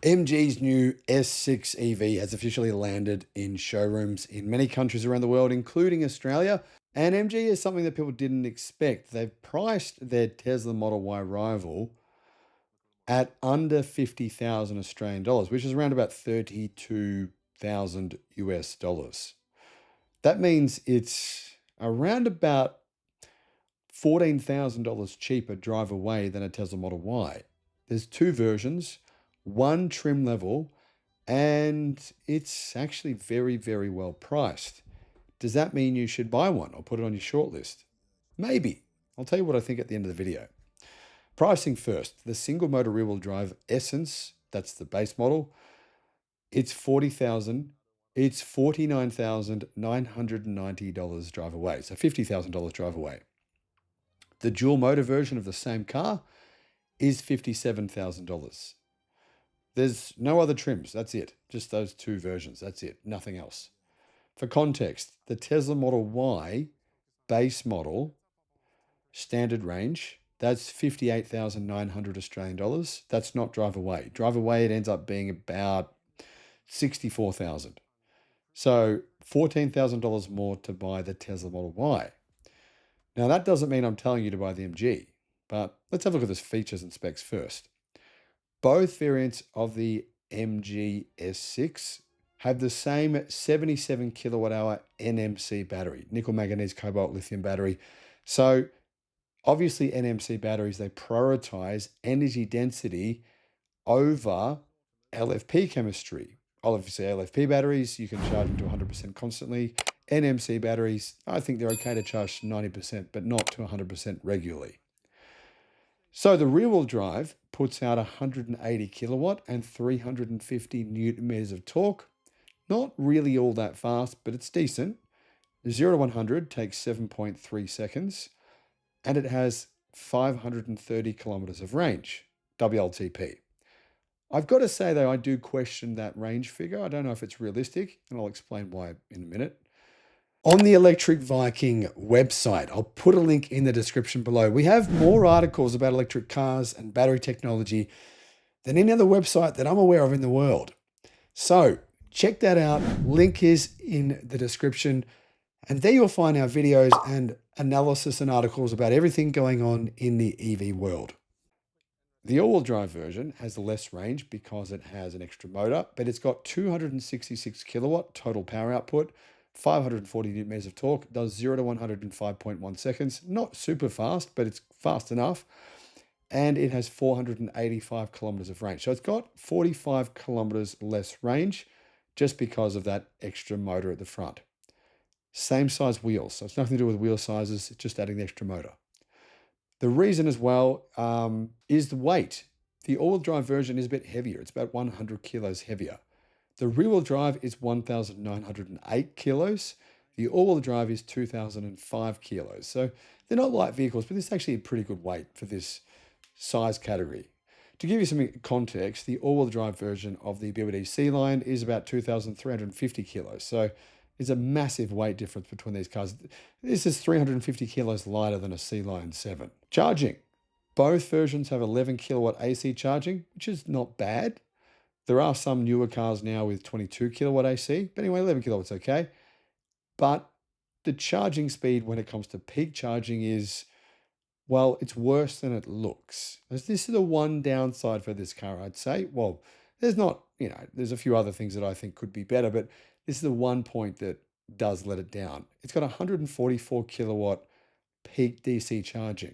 MG's new S6 EV has officially landed in showrooms in many countries around the world, including Australia. And MG is something that people didn't expect. They've priced their Tesla Model Y rival at under 50,000 Australian dollars, which is around about 32,000 US dollars. That means it's around about $14,000 cheaper drive away than a Tesla Model Y. There's two versions, one trim level, and it's actually very, very well priced. Does that mean you should buy one or put it on your shortlist? Maybe. I'll tell you what I think at the end of the video. Pricing first, the single motor rear wheel drive Essence, that's the base model, it's $49,990 drive away, so $50,000 drive away. The dual motor version of the same car is $57,000. There's no other trims. That's it. Just those two versions. That's it. Nothing else. For context, the Tesla Model Y base model standard range, that's 58,900 Australian dollars. That's not drive away. Drive away, it ends up being about 64,000. So $14,000 more to buy the Tesla Model Y. Now, that doesn't mean I'm telling you to buy the MG, but let's have a look at the features and specs first. Both variants of the MG S6 have the same 77 kilowatt hour NMC battery, nickel manganese cobalt lithium battery. So obviously NMC batteries, they prioritize energy density over LFP chemistry. Obviously LFP batteries, you can charge them to 100% constantly. NMC batteries, I think they're okay to charge 90%, but not to 100% regularly. So the rear wheel drive puts out 180 kilowatt and 350 newton meters of torque. Not really all that fast, but it's decent. 0 to 100 takes 7.3 seconds, and it has 530 kilometers of range, WLTP. I've got to say, though, I do question that range figure. I don't know if it's realistic, and I'll explain why in a minute. On the Electric Viking website, I'll put a link in the description below. We have more articles about electric cars and battery technology than any other website that I'm aware of in the world. So check that out. Link is in the description. And there you'll find our videos and analysis and articles about everything going on in the EV world. The all-wheel drive version has less range because it has an extra motor, but it's got 266 kilowatt total power output, 540 newton meters of torque, does 0 to 100 in 5.1 seconds. Not super fast, but it's fast enough. And it has 485 kilometers of range. So it's got 45 kilometers less range just because of that extra motor at the front. Same size wheels, so it's nothing to do with wheel sizes, it's just adding the extra motor. The reason as well is the weight. The all-wheel drive version is a bit heavier. It's about 100 kilos heavier. The rear-wheel drive is 1,908 kilos. The all-wheel drive is 2,005 kilos. So they're not light vehicles, but this is actually a pretty good weight for this size category. To give you some context, the all-wheel drive version of the BYD Sealion is about 2,350 kilos. So it's a massive weight difference between these cars. This is 350 kilos lighter than a Sealion 7. Charging. Both versions have 11 kilowatt AC charging, which is not bad. There are some newer cars now with 22 kilowatt AC, but anyway, 11 kilowatts okay. But the charging speed when it comes to peak charging is, well, it's worse than it looks. This is the one downside for this car, I'd say. Well, there's not, there's a few other things that I think could be better, but this is the one point that does let it down. It's got 144 kilowatt peak DC charging.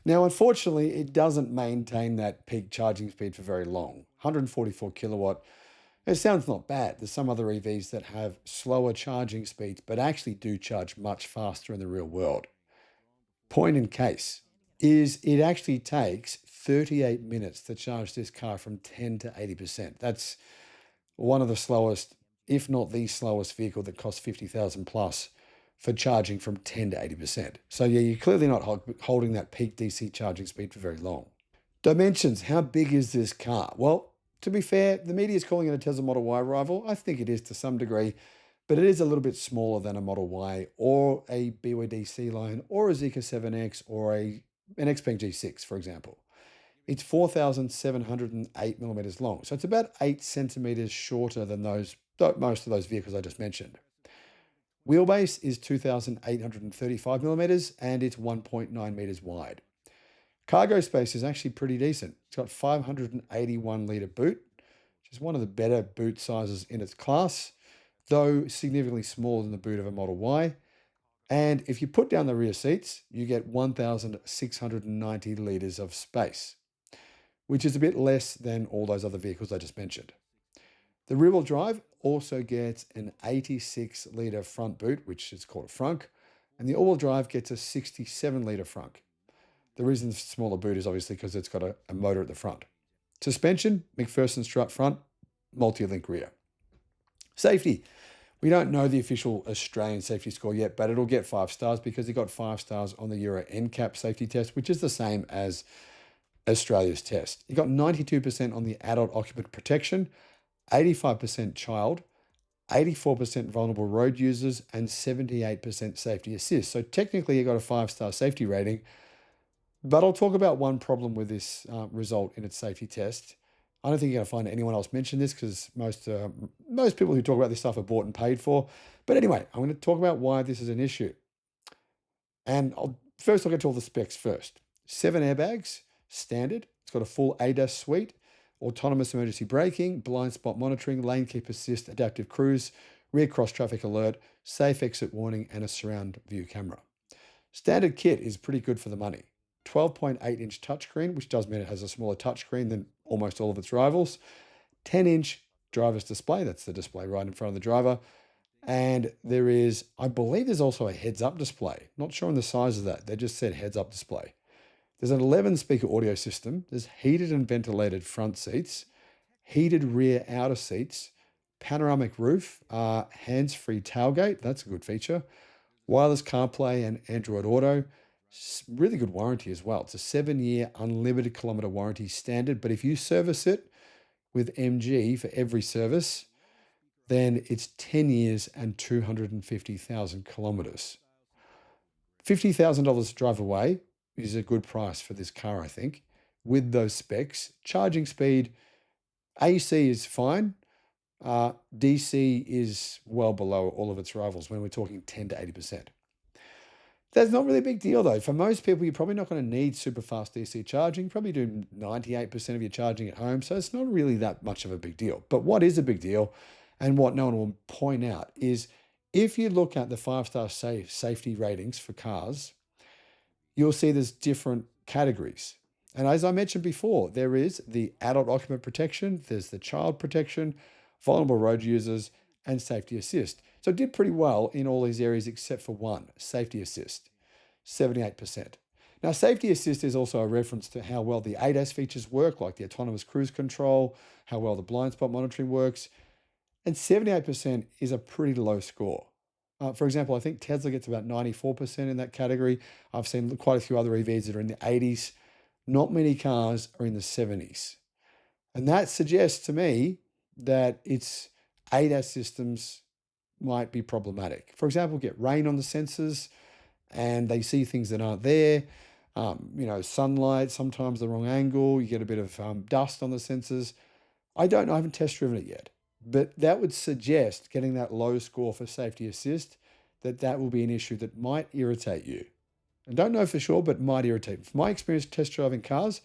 Now, unfortunately, it doesn't maintain that peak charging speed for very long. 144 kilowatt, it sounds not bad. There's some other EVs that have slower charging speeds, but actually do charge much faster in the real world. Point in case is it actually takes 38 minutes to charge this car from 10 to 80%. That's one of the slowest, if not the slowest vehicle that costs 50,000 plus for charging from 10 to 80%. So yeah, you're clearly not holding that peak DC charging speed for very long. Dimensions, how big is this car? Well, to be fair, the media is calling it a Tesla Model Y rival. I think it is to some degree, but it is a little bit smaller than a Model Y or a BYD Sealion or a Zeekr 7X or an XPeng G6, for example. It's 4,708 millimeters long. So it's about 8 centimeters shorter than most of those vehicles I just mentioned. Wheelbase is 2,835 millimeters and it's 1.9 meters wide. Cargo space is actually pretty decent. It's got 581 litre boot, which is one of the better boot sizes in its class, though significantly smaller than the boot of a Model Y. And if you put down the rear seats, you get 1,690 litres of space, which is a bit less than all those other vehicles I just mentioned. The rear-wheel drive also gets an 86 litre front boot, which is called a frunk, and the all-wheel drive gets a 67 litre frunk. The reason it's a smaller boot is obviously because it's got a motor at the front. Suspension, McPherson strut front, multi-link rear. Safety. We don't know the official Australian safety score yet, but it'll get 5 stars because it got 5 stars on the Euro NCAP safety test, which is the same as Australia's test. It got 92% on the adult occupant protection, 85% child, 84% vulnerable road users, and 78% safety assist. So technically, it got a 5-star safety rating. But I'll talk about one problem with this result in its safety test. I don't think you're going to find anyone else mention this because most people who talk about this stuff are bought and paid for. But anyway, I'm going to talk about why this is an issue. And I'll get to all the specs first. 7 airbags, standard. It's got a full ADAS suite, autonomous emergency braking, blind spot monitoring, lane keep assist, adaptive cruise, rear cross traffic alert, safe exit warning, and a surround view camera. Standard kit is pretty good for the money. 12.8-inch touchscreen, which does mean it has a smaller touchscreen than almost all of its rivals. 10-inch driver's display, that's the display right in front of the driver. And I believe there's also a heads-up display. Not sure on the size of that. They just said heads-up display. There's an 11-speaker audio system. There's heated and ventilated front seats, heated rear outer seats, panoramic roof, hands-free tailgate. That's a good feature. Wireless CarPlay and Android Auto. Really good warranty as well. It's a 7-year unlimited kilometer warranty standard, but if you service it with MG for every service, then it's 10 years and 250,000 kilometers. $50,000 to drive away is a good price for this car, I think, with those specs. Charging speed, AC is fine. DC is well below all of its rivals when we're talking 10 to 80%. That's not really a big deal though. For most people, you're probably not going to need super fast DC charging. You probably do 98% of your charging at home. So it's not really that much of a big deal. But what is a big deal, and what no one will point out, is if you look at the 5-star safety ratings for cars, you'll see there's different categories. And as I mentioned before, there is the adult occupant protection, there's the child protection, vulnerable road users, and safety assist. So it did pretty well in all these areas except for one, safety assist, 78%. Now, safety assist is also a reference to how well the ADAS features work, like the autonomous cruise control, how well the blind spot monitoring works, and 78% is a pretty low score. For example, I think Tesla gets about 94% in that category. I've seen quite a few other EVs that are in the 80s. Not many cars are in the 70s. And that suggests to me that its ADAS systems might be problematic. For example, get rain on the sensors and they see things that aren't there. Sunlight, sometimes the wrong angle. You get a bit of dust on the sensors. I don't know. I haven't test driven it yet. But that would suggest getting that low score for safety assist, that will be an issue that might irritate you. I don't know for sure, but might irritate. From my experience test driving cars,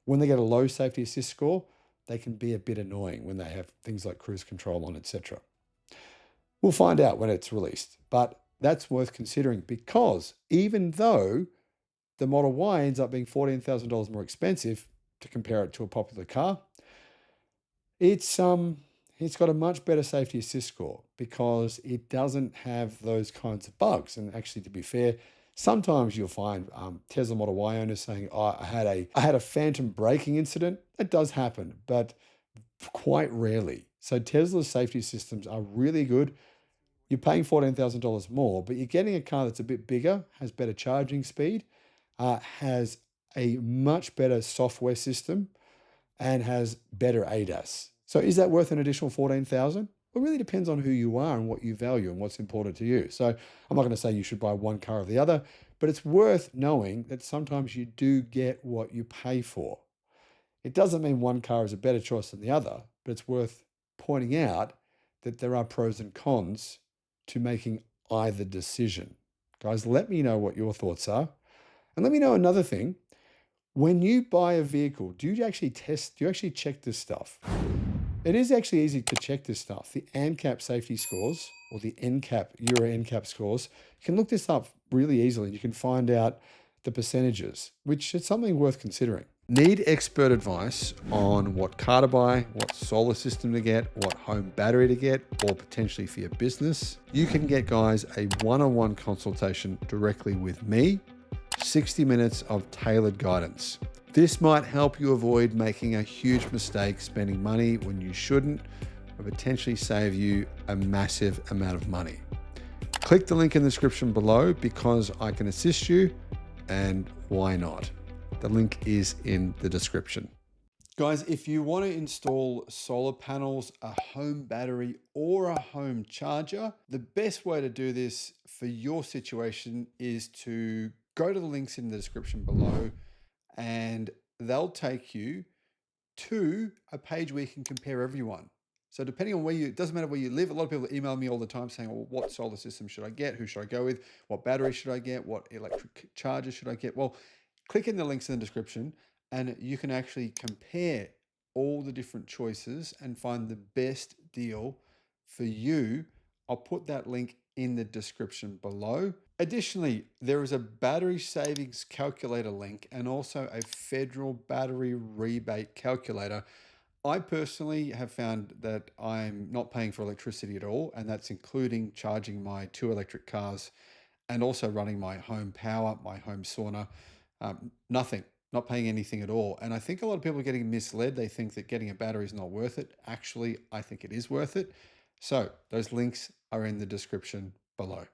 when they get a low safety assist score, they can be a bit annoying when they have things like cruise control on, etc. We'll find out when it's released, but that's worth considering because even though the Model Y ends up being $14,000 more expensive to compare it to a popular car, it's got a much better safety assist score because it doesn't have those kinds of bugs. And actually, to be fair, sometimes you'll find Tesla Model Y owners saying, "Oh, I had a phantom braking incident." It does happen, but quite rarely. So Tesla's safety systems are really good. You're paying $14,000 more, but you're getting a car that's a bit bigger, has better charging speed, has a much better software system, and has better ADAS. So is that worth an additional $14,000? Well, it really depends on who you are and what you value and what's important to you. So I'm not going to say you should buy one car or the other, but it's worth knowing that sometimes you do get what you pay for. It doesn't mean one car is a better choice than the other, but it's worth pointing out that there are pros and cons to making either decision. Guys, let me know what your thoughts are. And let me know another thing. When you buy a vehicle, do you actually check this stuff? It is actually easy to check this stuff. The ANCAP safety scores or the NCAP, Euro NCAP scores, you can look this up really easily. You can find out the percentages, which is something worth considering. Need expert advice on what car to buy, what solar system to get, what home battery to get, or potentially for your business? You can get, guys, a one-on-one consultation directly with me, 60 minutes of tailored guidance. This might help you avoid making a huge mistake spending money when you shouldn't, or potentially save you a massive amount of money. Click the link in the description below because I can assist you, and why not? The link is in the description. Guys, if you want to install solar panels, a home battery, or a home charger, the best way to do this for your situation is to go to the links in the description below, and they'll take you to a page where you can compare everyone. So depending on it doesn't matter where you live. A lot of people email me all the time saying, well, what solar system should I get? Who should I go with? What battery should I get? What electric charger should I get? Well, click in the links in the description and you can actually compare all the different choices and find the best deal for you. I'll put that link in the description below. Additionally, there is a battery savings calculator link and also a federal battery rebate calculator. I personally have found that I'm not paying for electricity at all, and that's including charging my 2 electric cars and also running my home power, my home sauna. Nothing, not paying anything at all. And I think a lot of people are getting misled. They think that getting a battery is not worth it. Actually, I think it is worth it. So those links are in the description below.